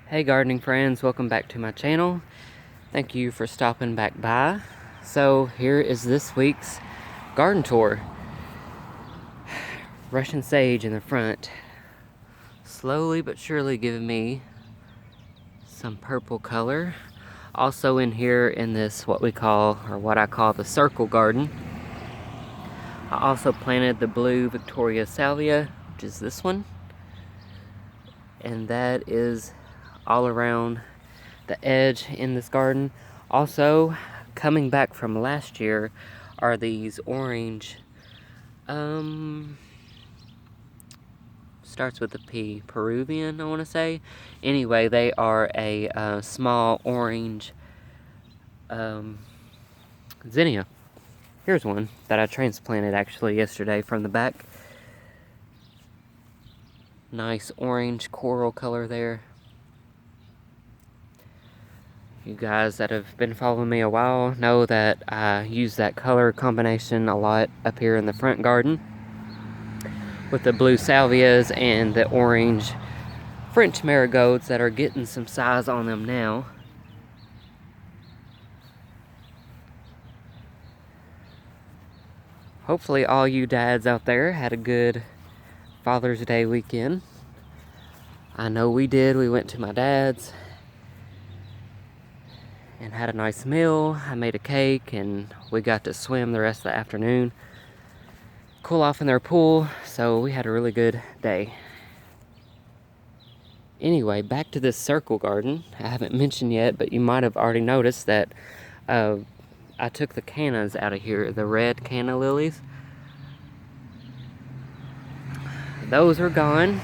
Hey gardening friends, welcome back to my channel. Thank you for stopping back by. So here is this week's garden tour. Russian sage in the front, slowly but surely giving me some purple color. Also in here in this what I call the circle garden, I also planted the blue Victoria Salvia, which is this one. And that is all around the edge in this garden. Also, coming back from last year are these orange, starts with a P, Peruvian, I want to say. Anyway, they are a small orange zinnia. Here's one that I transplanted actually yesterday from the back. Nice orange coral color there. You guys that have been following me a while know that I use that color combination a lot up here in the front garden with the blue salvias and the orange French marigolds that are getting some size on them now. Hopefully all you dads out there had a good Father's Day weekend. I know we did. We went to my dad's and had a nice meal. I made a cake and we got to swim the rest of the afternoon, cool off in their pool, so we had a really good day. Anyway, back to this circle garden. I haven't mentioned yet, but you might have already noticed that I took the cannas out of here, the red canna lilies. Those are gone,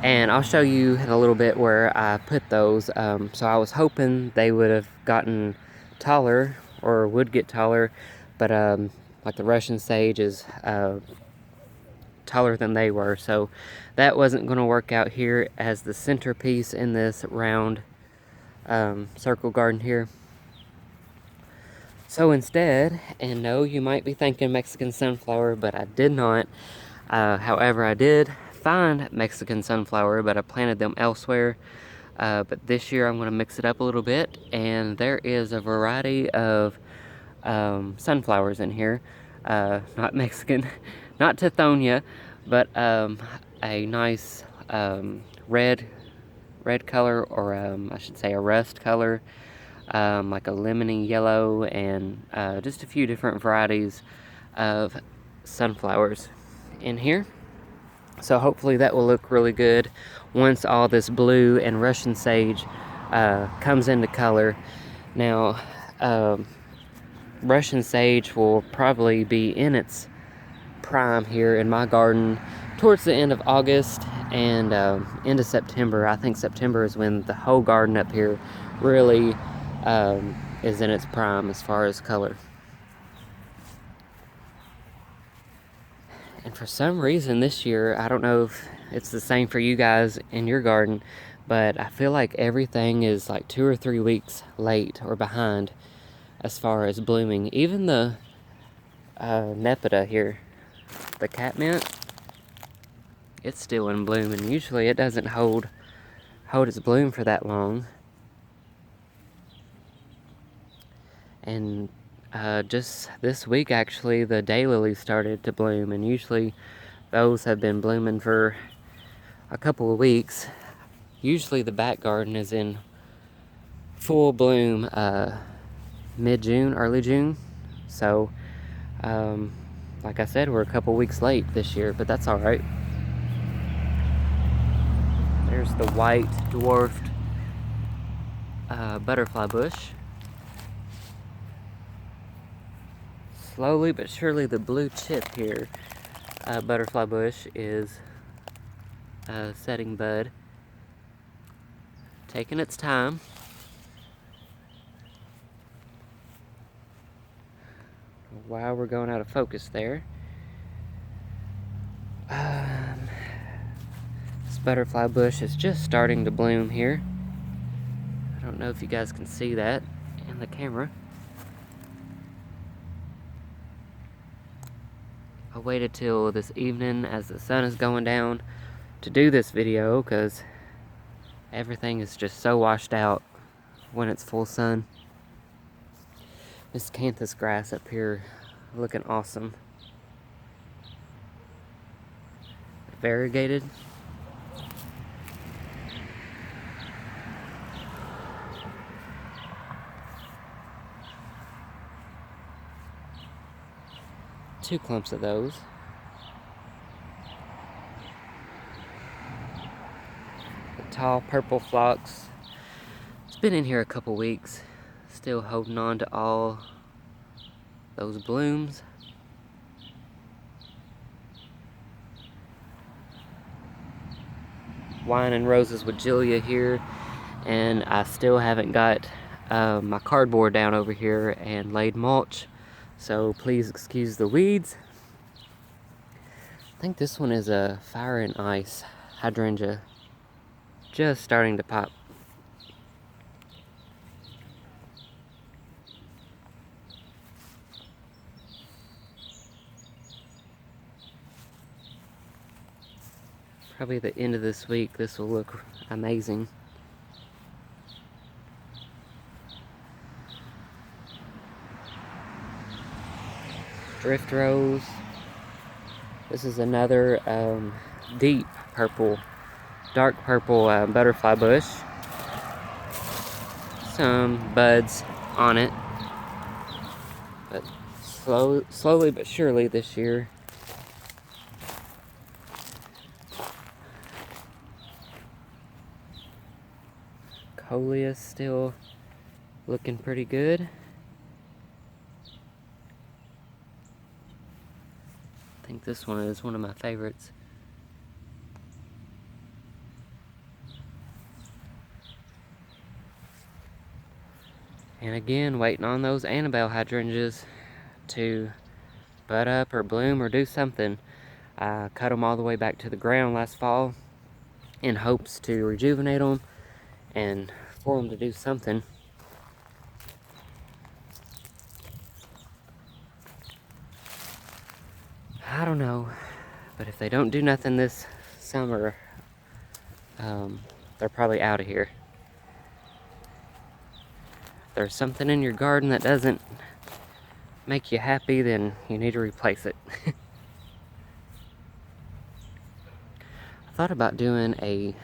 and I'll show you in a little bit where I put those. So I was hoping they would have gotten taller or would get taller, but like the Russian sage is taller than they were, so that wasn't going to work out here as the centerpiece in this round circle garden here. So instead, and no, you might be thinking Mexican sunflower, but I did not. However, I did find Mexican sunflower, but I planted them elsewhere. But this year I'm going to mix it up a little bit, and there is a variety of sunflowers in here. Not Mexican, not Tithonia, but a nice red color, or I should say a rust color, like a lemony yellow, and just a few different varieties of sunflowers in here. So hopefully that will look really good once all this blue and Russian sage comes into color. Now, Russian sage will probably be in its prime here in my garden towards the end of August and into September. I think September is when the whole garden up here really is in its prime as far as color. And for some reason this year, I don't know if it's the same for you guys in your garden, but I feel like everything is like 2 or 3 weeks late or behind as far as blooming. Even the Nepeta here, the catmint, it's still in bloom, and usually it doesn't hold its bloom for that long. And just this week, actually, the daylilies started to bloom, and usually those have been blooming for a couple of weeks. Usually the back garden is in full bloom mid-June, early June. So, like I said, we're a couple weeks late this year, but that's all right. There's the white dwarfed butterfly bush. Slowly but surely the blue chip here, butterfly bush, is setting bud. Taking its time. Wow, we're going out of focus there. This butterfly bush is just starting to bloom here. I don't know if you guys can see that in the camera. I waited till this evening as the sun is going down to do this video because Everything is just so washed out when it's full sun. This canthus grass up here looking awesome. Variegated. Two clumps of those. The tall purple phlox. It's been in here a couple weeks. Still holding on to all those blooms. Wine and roses with Julia here. And I still haven't got my cardboard down over here and laid mulch. So please excuse the weeds. I think this one is a fire and ice hydrangea. Just starting to pop. Probably the end of this week, this will look amazing. Drift rose. This is another deep purple, dark purple butterfly bush. Some buds on it, but slowly but surely this year. Coleus still looking pretty good. I think this one is one of my favorites. And again, waiting on those Annabelle hydrangeas to bud up or bloom or do something. I cut them all the way back to the ground last fall in hopes to rejuvenate them and for them to do something. I don't know, but if they don't do nothing this summer, they're probably out of here. If there's something in your garden that doesn't make you happy, then you need to replace it. I thought about doing a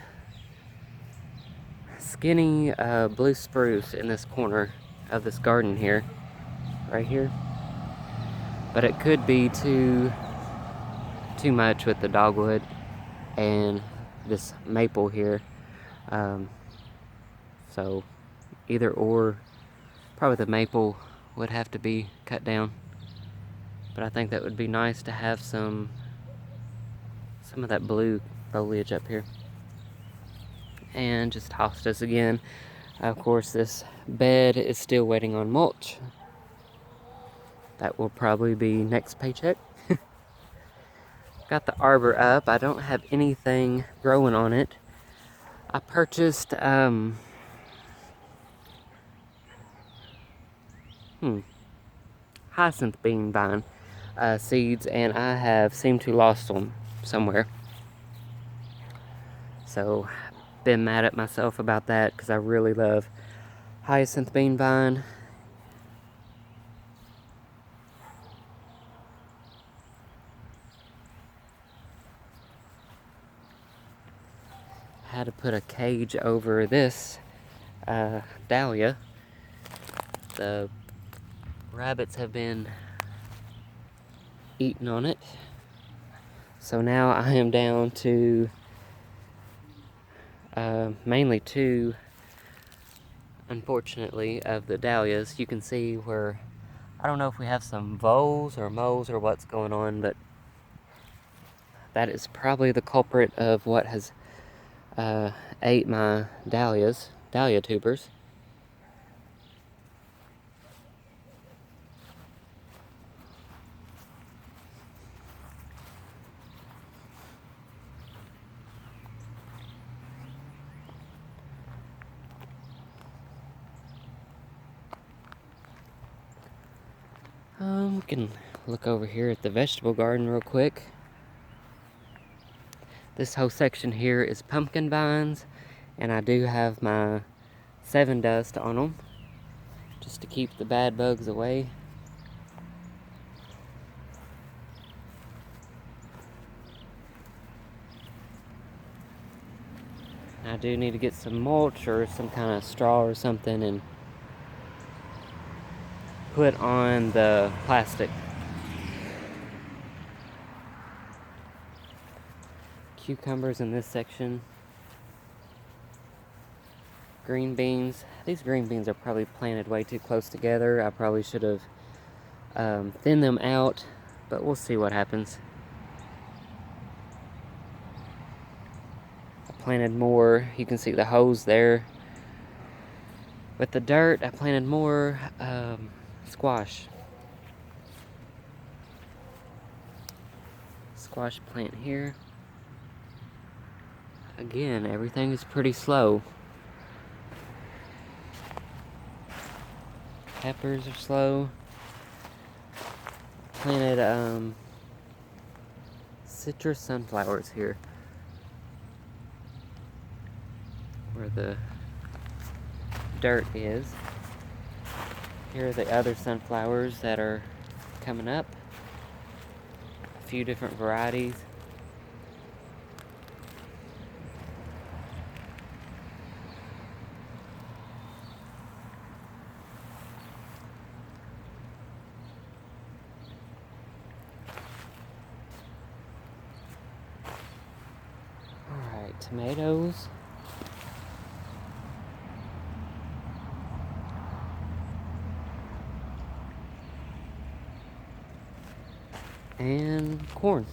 skinny blue spruce in this corner of this garden here, right here, but it could be too much with the dogwood and this maple here, so either or. Probably the maple would have to be cut down, but I think that would be nice to have some of that blue foliage up here. And just hostas again. Of course, this bed is still waiting on mulch. That will probably be next paycheck. Got the arbor up. I don't have anything growing on it. I purchased hyacinth bean vine seeds, and I have seemed to lost them somewhere. So, been mad at myself about that because I really love hyacinth bean vine. Had to put a cage over this dahlia. The rabbits have been eating on it. So now I am down to mainly two, unfortunately, of the dahlias. You can see where, I don't know if we have some voles or moles or what's going on, but that is probably the culprit of what has ate my dahlia tubers. We can look over here at the vegetable garden real quick. This whole section here is pumpkin vines And I do have my 7 dust on them, just to keep the bad bugs away. I do need to get some mulch or some kind of straw or something and put on the plastic. Cucumbers in this section. Green beans. These green beans are probably planted way too close together. I probably should have thinned them out, but we'll see what happens. I planted more. You can see the hose there. With the dirt, I planted more squash. Squash plant here. Again, everything is pretty slow. Peppers are slow. Planted citrus sunflowers here, where the dirt is. Here are the other sunflowers that are coming up. A few different varieties. Alright, tomatoes. And corn.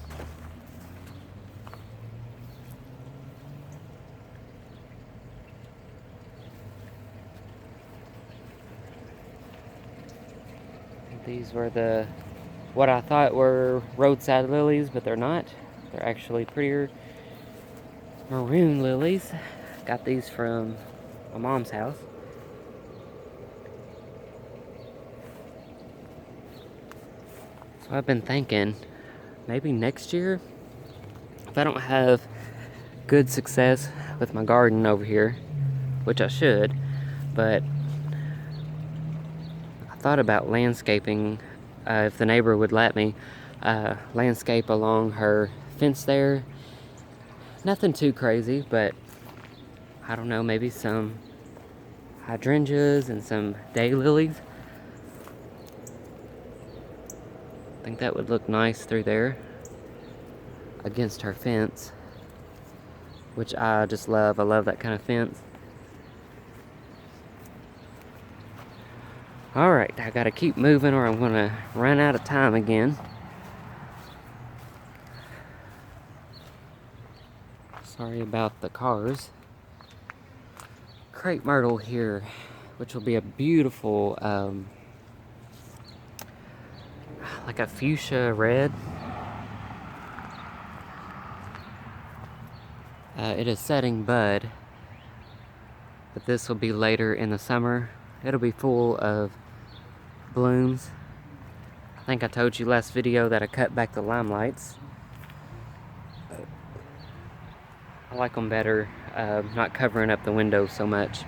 These were what I thought were roadside lilies, but they're not. They're actually prettier maroon lilies. Got these from my mom's house. So I've been thinking, maybe next year, if I don't have good success with my garden over here, which I should, but I thought about landscaping, if the neighbor would let me, landscape along her fence there. Nothing too crazy, but I don't know, maybe some hydrangeas and some daylilies. I think that would look nice through there against her fence, which I just love. I love that kind of fence. Alright, I gotta keep moving or I'm gonna run out of time again. Sorry about the cars. Crepe myrtle here, which will be a beautiful, like a fuchsia red. It is setting bud, but this will be later in the summer. It'll be full of blooms. I think I told you last video that I cut back the limelights. I like them better, not covering up the windows so much.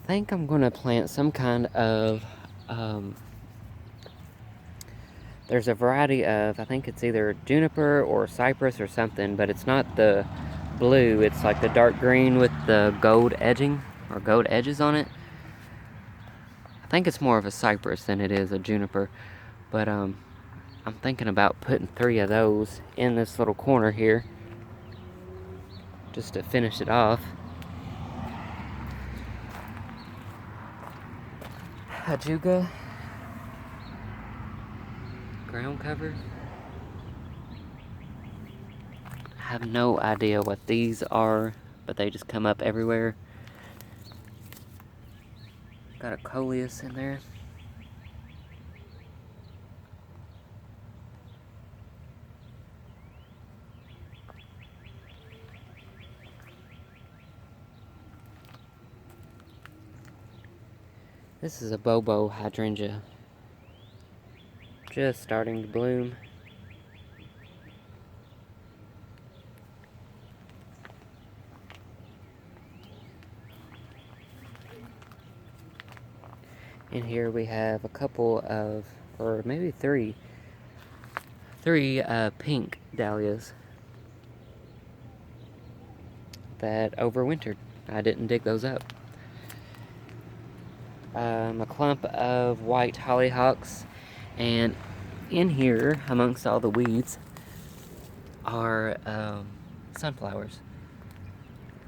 I think I'm gonna plant some kind of, there's a variety of, I think it's either juniper or cypress or something, but it's not the blue, it's like the dark green with the gold edging, or gold edges on it. I think it's more of a cypress than it is a juniper, but I'm thinking about putting 3 of those in this little corner here, just to finish it off. Hajuga ground cover. I have no idea what these are, but they just come up everywhere. Got a Coleus in there. This is a Bobo Hydrangea. Just starting to bloom. In here we have a couple of, or maybe three pink dahlias that overwintered. I didn't dig those up. A clump of white hollyhocks, and in here, amongst all the weeds, are sunflowers.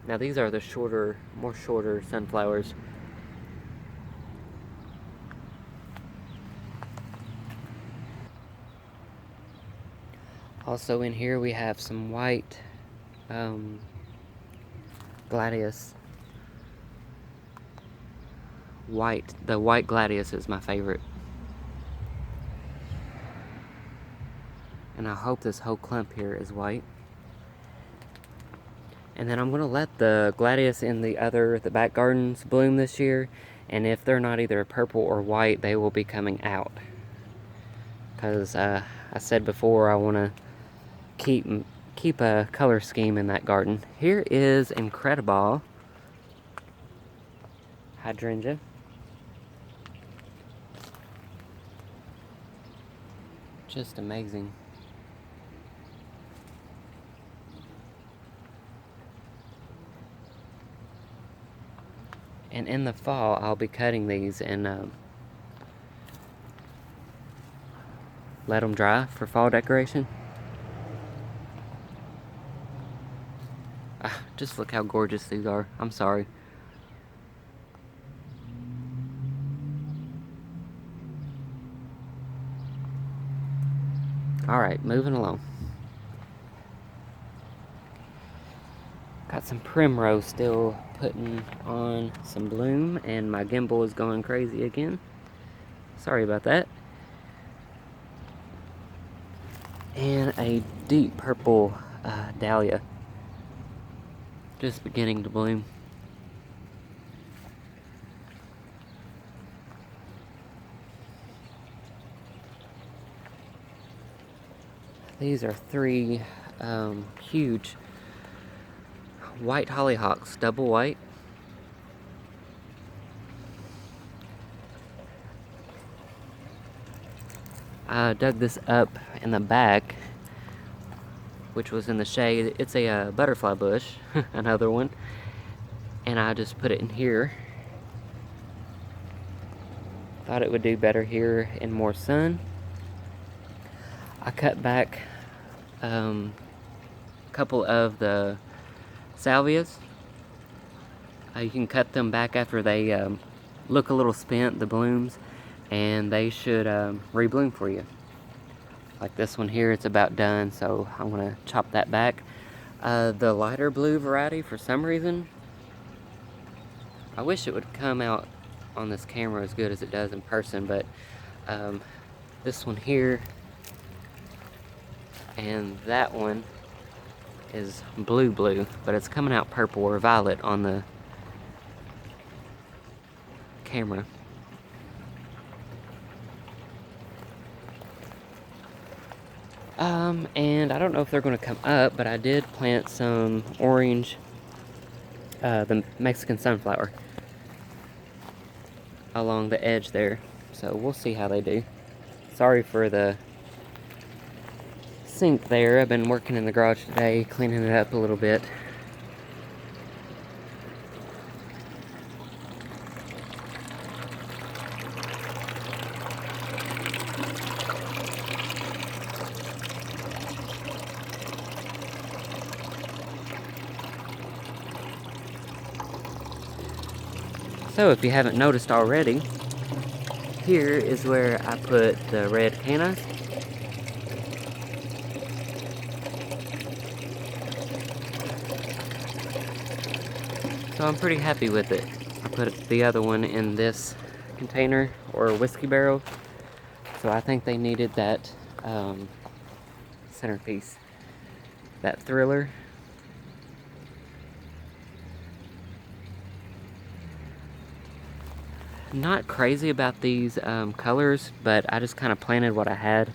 Now these are the more shorter sunflowers. Also in here we have some white gladius. The white gladius is my favorite. And I hope this whole clump here is white. And then I'm gonna let the gladius in the back gardens bloom this year. And if they're not either purple or white, they will be coming out. Because I said before, I wanna keep a color scheme in that garden. Here is Incredible Hydrangea. Just amazing. And in the fall, I'll be cutting these and let them dry for fall decoration. Just look how gorgeous these are. I'm sorry. Alright, moving along. Got some primrose still putting on some bloom, and my gimbal is going crazy again. Sorry about that. And a deep purple dahlia. Just beginning to bloom. These are three huge white hollyhocks, double white. I dug this up in the back, which was in the shade. It's a butterfly bush, another one. And I just put it in here. Thought it would do better here in more sun. I cut back a couple of the salvias. You can cut them back after they look a little spent, the blooms, and they should rebloom for you. Like this one here, it's about done, so I'm gonna chop that back. The lighter blue variety, for some reason, I wish it would come out on this camera as good as it does in person, but this one here and that one is blue, but it's coming out purple or violet on the camera. And I don't know if they're going to come up, but I did plant some orange, the Mexican sunflower, along the edge there. So we'll see how they do. Sorry for the sink there. I've been working in the garage today, cleaning it up a little bit. So if you haven't noticed already, here is where I put the red canna. So I'm pretty happy with it. I put the other one in this container or whiskey barrel. So I think they needed that centerpiece, that thriller. Not crazy about these colors, but I just kind of planted what I had.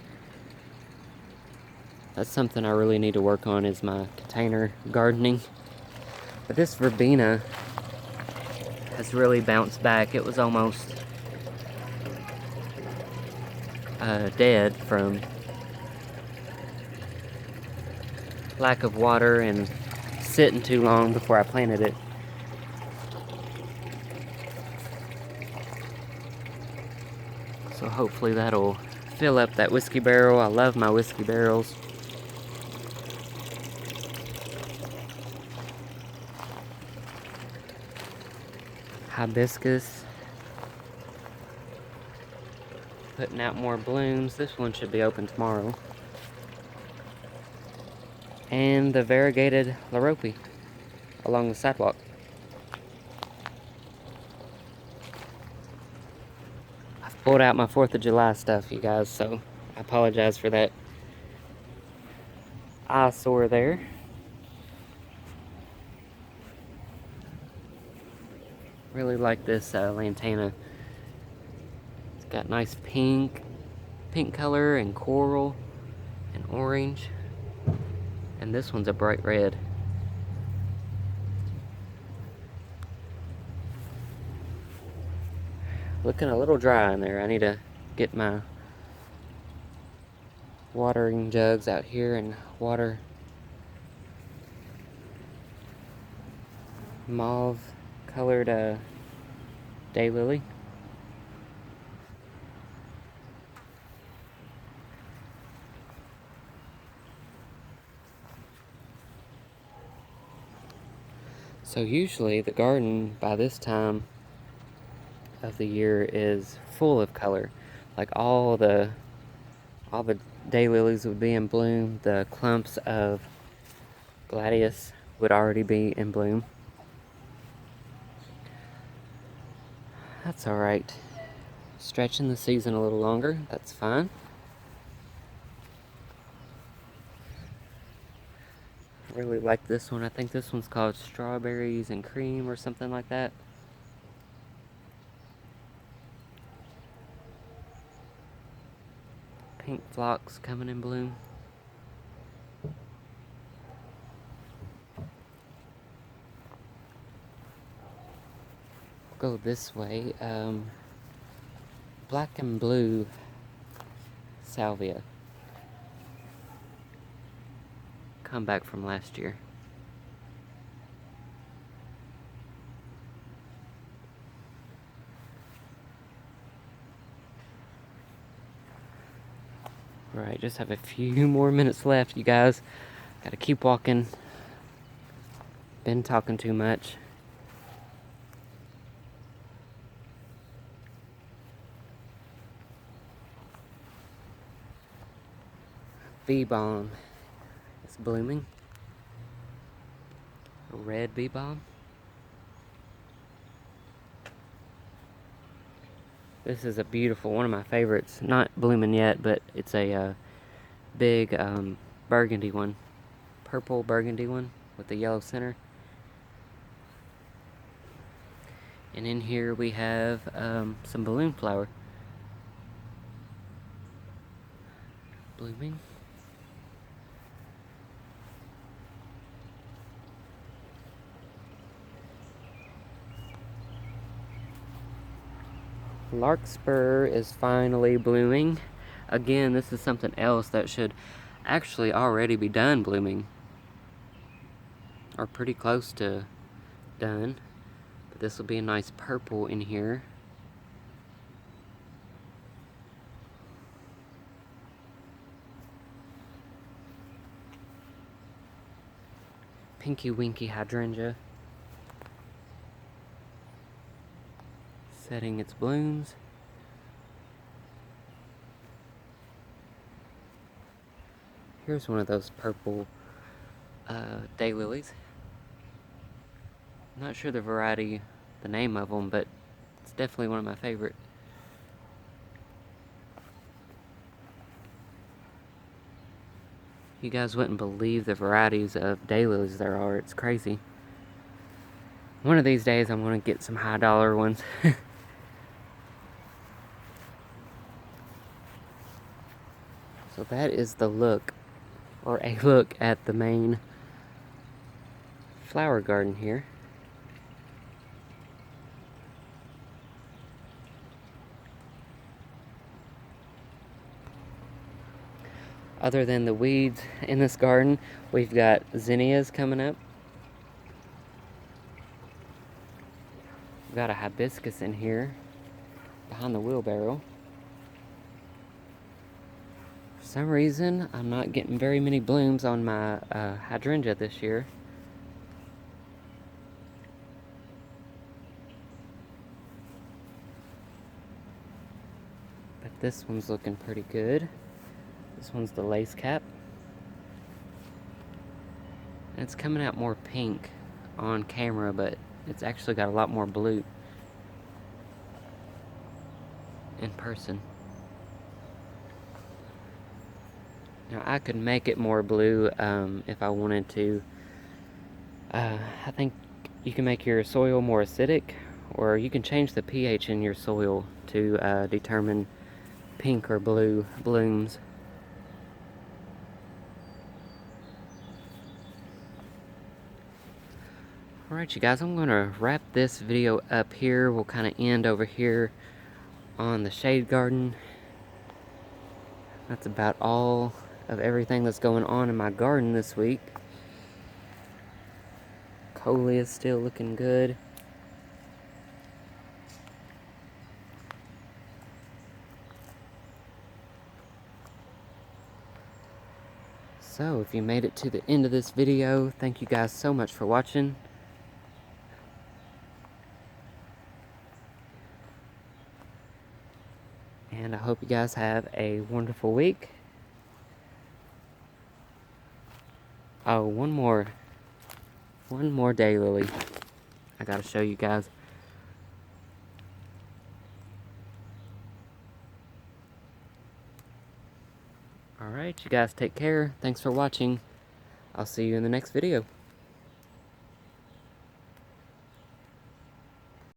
That's something I really need to work on, is my container gardening. But this Verbena has really bounced back. It was almost dead from lack of water and sitting too long before I planted it. So hopefully that'll fill up that whiskey barrel. I love my whiskey barrels. Hibiscus, putting out more blooms. This one should be open tomorrow. And the variegated lorope along the sidewalk. I've pulled out my 4th of July stuff, you guys, so I apologize for that eyesore there. Really like this lantana. It's got nice pink color and coral and orange. And this one's a bright red. Looking a little dry in there. I need to get my watering jugs out here and water mauve colored daylily. So usually the garden by this time of the year is full of color. Like all the daylilies would be in bloom. The clumps of Dahlias would already be in bloom. That's alright. Stretching the season a little longer, that's fine. I really like this one. I think this one's called Strawberries and Cream or something like that. Pink phlox coming in bloom. Go this way. Black and blue Salvia. Come back from last year. Alright, just have a few more minutes left, you guys. Gotta keep walking. Been talking too much. Bee balm is blooming. A red bee balm. This is a beautiful, one of my favorites. Not blooming yet, but it's a big burgundy one. Purple burgundy one with the yellow center. And in here we have some balloon flower blooming. Larkspur is finally blooming. Again, this is something else that should actually already be done blooming, or pretty close to done. But this will be a nice purple in here. Pinky Winky Hydrangea setting its blooms. Here's one of those purple daylilies. Not sure the variety, the name of them, but it's definitely one of my favorite. You guys wouldn't believe the varieties of daylilies there are. It's crazy. One of these days I'm going to get some high dollar ones. So that is the look, or a look at the main flower garden here. Other than the weeds in this garden, we've got zinnias coming up. We've got a hibiscus in here behind the wheelbarrow. For some reason, I'm not getting very many blooms on my hydrangea this year. But this one's looking pretty good. This one's the lace cap. And it's coming out more pink on camera, but it's actually got a lot more blue in person. Now I could make it more blue if I wanted to. I think you can make your soil more acidic, or you can change the pH in your soil to determine pink or blue blooms. Alright you guys, I'm going to wrap this video up here. We'll kind of end over here on the shade garden. That's about all of everything that's going on in my garden this week. Coleus still looking good. So, if you made it to the end of this video, thank you guys so much for watching. And I hope you guys have a wonderful week. Oh, one more daylily I gotta show you guys. Alright, you guys take care. Thanks for watching. I'll see you in the next video.